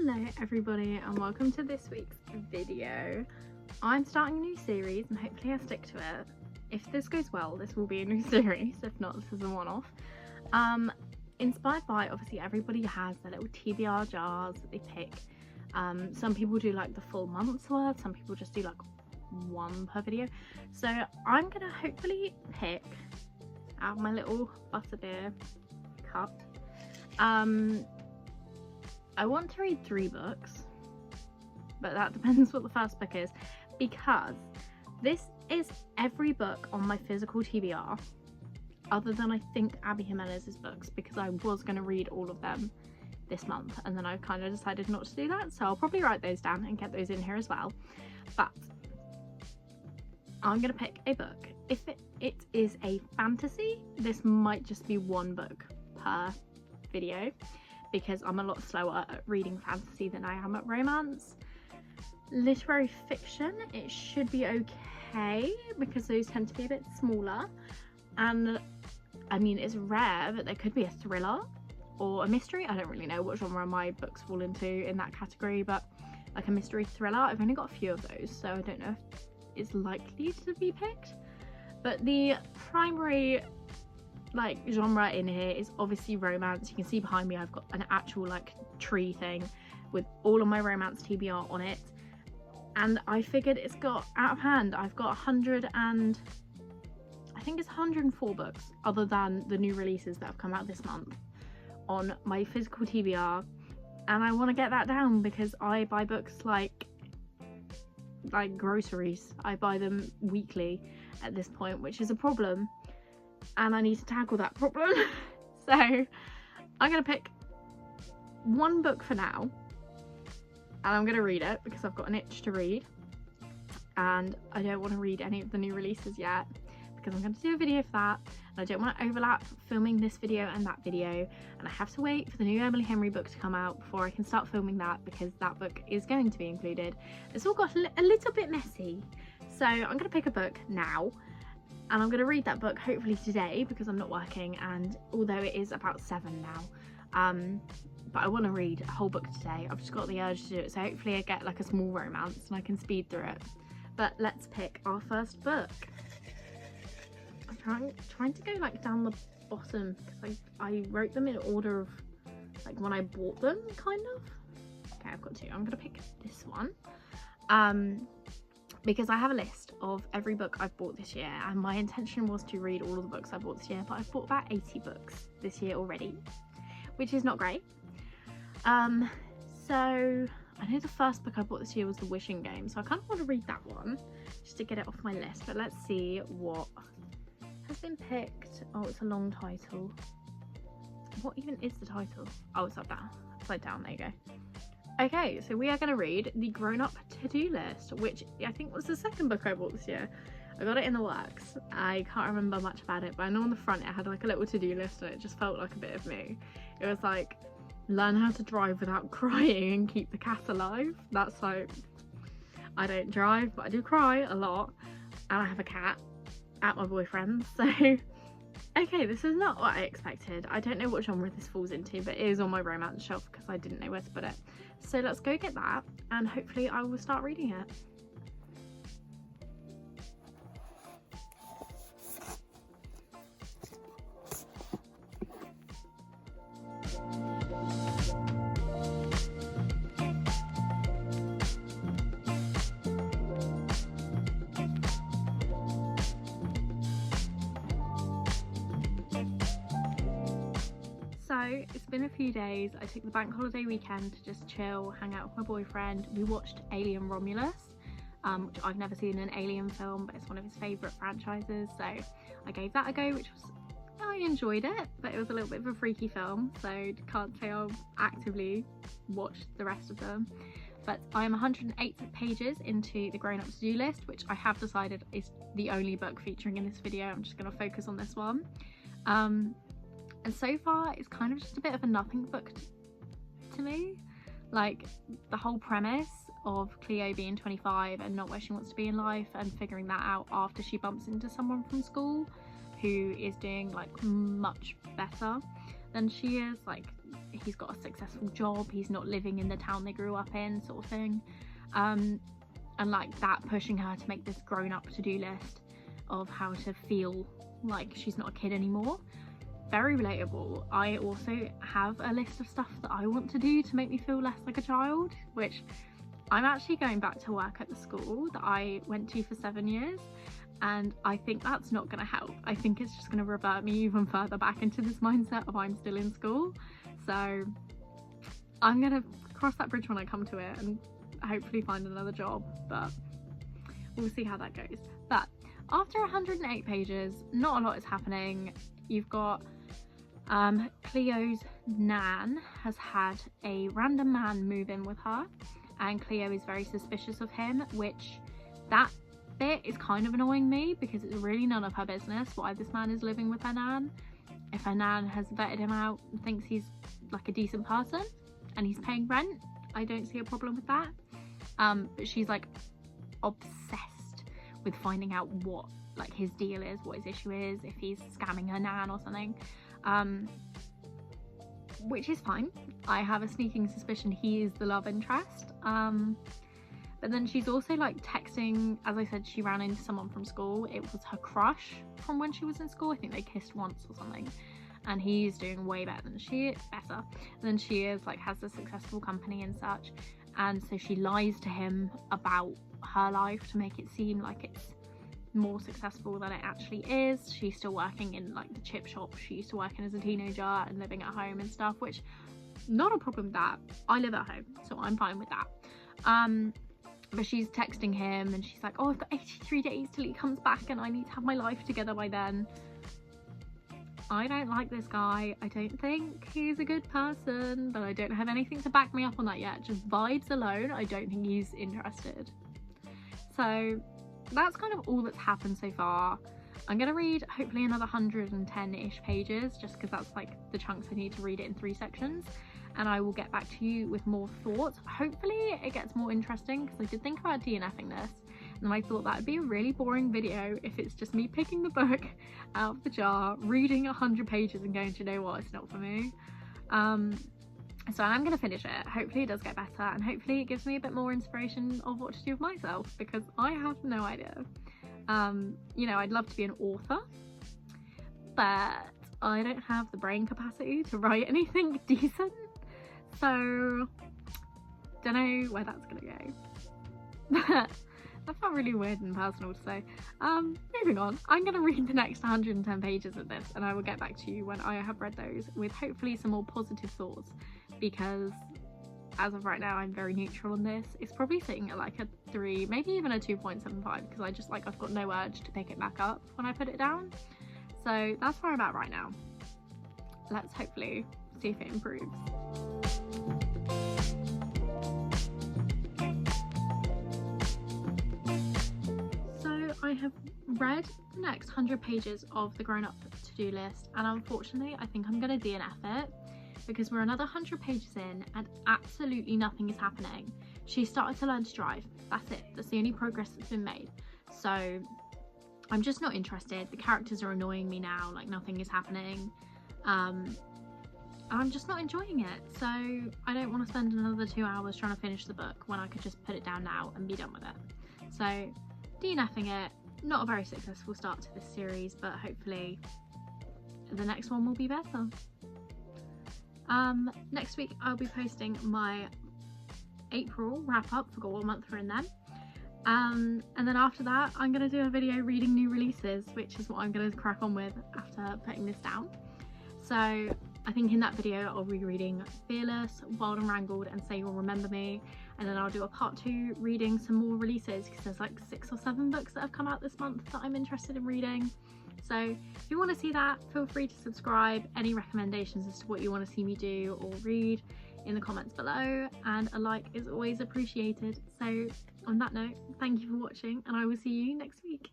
Hello everybody and welcome to this week's video. I'm starting a new series and hopefully I'll stick to it. If this goes well, this will be a new series. If not, this is a one-off. Inspired by, obviously everybody has their little TBR jars that they pick. Some people do like the full month's worth, some people just do like one per video. So I'm gonna hopefully pick out of my little butterbeer cup. I want to read 3 books, but that depends what the first book is, because this is every book on my physical TBR other than I think Abby Jimenez's books, because I was going to read all of them this month and then I kind of decided not to do that, so I'll probably write those down and get those in here as well. But I'm going to pick a book. If it is a fantasy, this might just be 1 book per video, because I'm a lot slower at reading fantasy than I am at romance. Literary fiction, it should be okay because those tend to be a bit smaller, and I mean it's rare, but there could be a thriller or a mystery. I don't really know what genre my books fall into in that category, but like a mystery thriller, I've only got a few of those, so I don't know if it's likely to be picked. But the primary like genre in here is obviously romance. You can see behind me I've got an actual like tree thing with all of my romance TBR on it, and I figured it's got out of hand. I've got 104 books other than the new releases that have come out this month on my physical TBR, and I want to get that down because I buy books like groceries. I buy them weekly at this point, which is a problem, and I need to tackle that problem. So I'm gonna pick 1 book for now, and I'm gonna read it because I've got an itch to read, and I don't want to read any of the new releases yet because I'm going to do a video for that, and I don't want to overlap filming this video and that video, and I have to wait for the new Emily Henry book to come out before I can start filming that, because that book is going to be included. It's all got a little bit messy, so I'm going to pick a book now. And I'm going to read that book hopefully today because I'm not working, and although it is about 7 now, but I want to read a whole book today. I've just got the urge to do it, so hopefully I get like a small romance and I can speed through it. But let's pick our first book. I'm trying to go like down the bottom because I wrote them in order of like when I bought them, kind of. Okay, I've got 2. I'm going to pick this one. Because I have a list of every book I've bought this year, and my intention was to read all of the books I bought this year, but I've bought about 80 books this year already, which is not great. So I know the first book I bought this year was The Wishing Game, so I kind of want to read that one just to get it off my list. But let's see what has been picked. Oh, it's a long title. What even is the title? Oh, it's upside down, there you go. Okay, so we are going to read The Grown-Up To-Do List, which I think was the second book I bought this year. I got it in the works. I can't remember much about it, but I know on the front it had like a little to-do list, and it just felt like a bit of me. It was like, learn how to drive without crying and keep the cat alive. That's like, I don't drive, but I do cry a lot, and I have a cat at my boyfriend's, so okay, this is not what I expected. I don't know what genre this falls into, but it is on my romance shelf because I didn't know where to put it. So let's go get that, and hopefully I will start reading it. So it's been a few days. I took the bank holiday weekend to just chill, hang out with my boyfriend. We watched Alien Romulus, which I've never seen an Alien film, but it's one of his favourite franchises, so I gave that a go, I enjoyed it, but it was a little bit of a freaky film, so can't say I'll actively watch the rest of them. But I'm 108 pages into the Grown-Up To-Do List, which I have decided is the only book featuring in this video. I'm just going to focus on this one. And so far it's kind of just a bit of a nothing book to me. Like the whole premise of Cleo being 25 and not where she wants to be in life, and figuring that out after she bumps into someone from school who is doing like much better than she is. Like he's got a successful job, he's not living in the town they grew up in, sort of thing. And like that pushing her to make this grown-up to-do list of how to feel like she's not a kid anymore. Very relatable. I also have a list of stuff that I want to do to make me feel less like a child, which I'm actually going back to work at the school that I went to for 7 years, and I think that's not going to help. I think it's just going to revert me even further back into this mindset of I'm still in school. So I'm going to cross that bridge when I come to it and hopefully find another job, but we'll see how that goes. But after 108 pages, not a lot is happening. You've got Cleo's nan has had a random man move in with her, and Cleo is very suspicious of him, which that bit is kind of annoying me because it's really none of her business why this man is living with her nan. If her nan has vetted him out and thinks he's like a decent person and he's paying rent, I don't see a problem with that. But she's like obsessed with finding out what like his deal is, what his issue is, if he's scamming her nan or something, which is fine. I have a sneaking suspicion he is the love interest. But then she's also like texting, as I said, she ran into someone from school. It was her crush from when she was in school. I think they kissed once or something, and he's doing way better than she is, like has a successful company and such. And so she lies to him about her life to make it seem like it's more successful than it actually is. She's still working in like the chip shop she used to work in as a teenager and living at home and stuff, which not a problem with that. I live at home, so I'm fine with that. But she's texting him and she's like, oh, I've got 83 days till he comes back and I need to have my life together by then. I don't like this guy. I don't think he's a good person, but I don't have anything to back me up on that yet. Just vibes alone, I don't think he's interested. So that's kind of all that's happened so far. I'm gonna read hopefully another 110-ish pages, just because that's like the chunks I need to read it in 3 sections, and I will get back to you with more thoughts. Hopefully it gets more interesting, because I did think about DNFing this, and then I thought that would be a really boring video if it's just me picking the book out of the jar, reading 100 pages and going, do you know what, it's not for me. So I'm going to finish it. Hopefully it does get better, and hopefully it gives me a bit more inspiration of what to do with myself, because I have no idea. You know, I'd love to be an author, but I don't have the brain capacity to write anything decent, so don't know where that's going to go. That felt really weird and personal to say. Moving on, I'm going to read the next 110 pages of this, and I will get back to you when I have read those with hopefully some more positive thoughts, because as of right now I'm very neutral on this. It's probably sitting at like a 3, maybe even a 2.75, because I just like, I've got no urge to pick it back up when I put it down. So that's where I'm at right now. Let's hopefully see if it improves. I have read the next 100 pages of the grown-up to-do list, and unfortunately I think I'm going to DNF it, because we're another 100 pages in and absolutely nothing is happening. She started to learn to drive. That's it. That's the only progress that's been made. So I'm just not interested. The characters are annoying me now, like nothing is happening. I'm just not enjoying it. So I don't want to spend another 2 hours trying to finish the book when I could just put it down now and be done with it. So DNFing it. Not a very successful start to this series, but hopefully the next one will be better. Next week I'll be posting my April wrap up, forgot what month we're in then. And then after that I'm going to do a video reading new releases, which is what I'm going to crack on with after putting this down. So I think in that video I'll be reading Fearless, Wild and Wrangled and Say You'll Remember Me, and then I'll do a part 2 reading some more releases, because there's like 6 or 7 books that have come out this month that I'm interested in reading. So if you want to see that, feel free to subscribe. Any recommendations as to what you want to see me do or read in the comments below, and a like is always appreciated. So on that note, thank you for watching, and I will see you next week.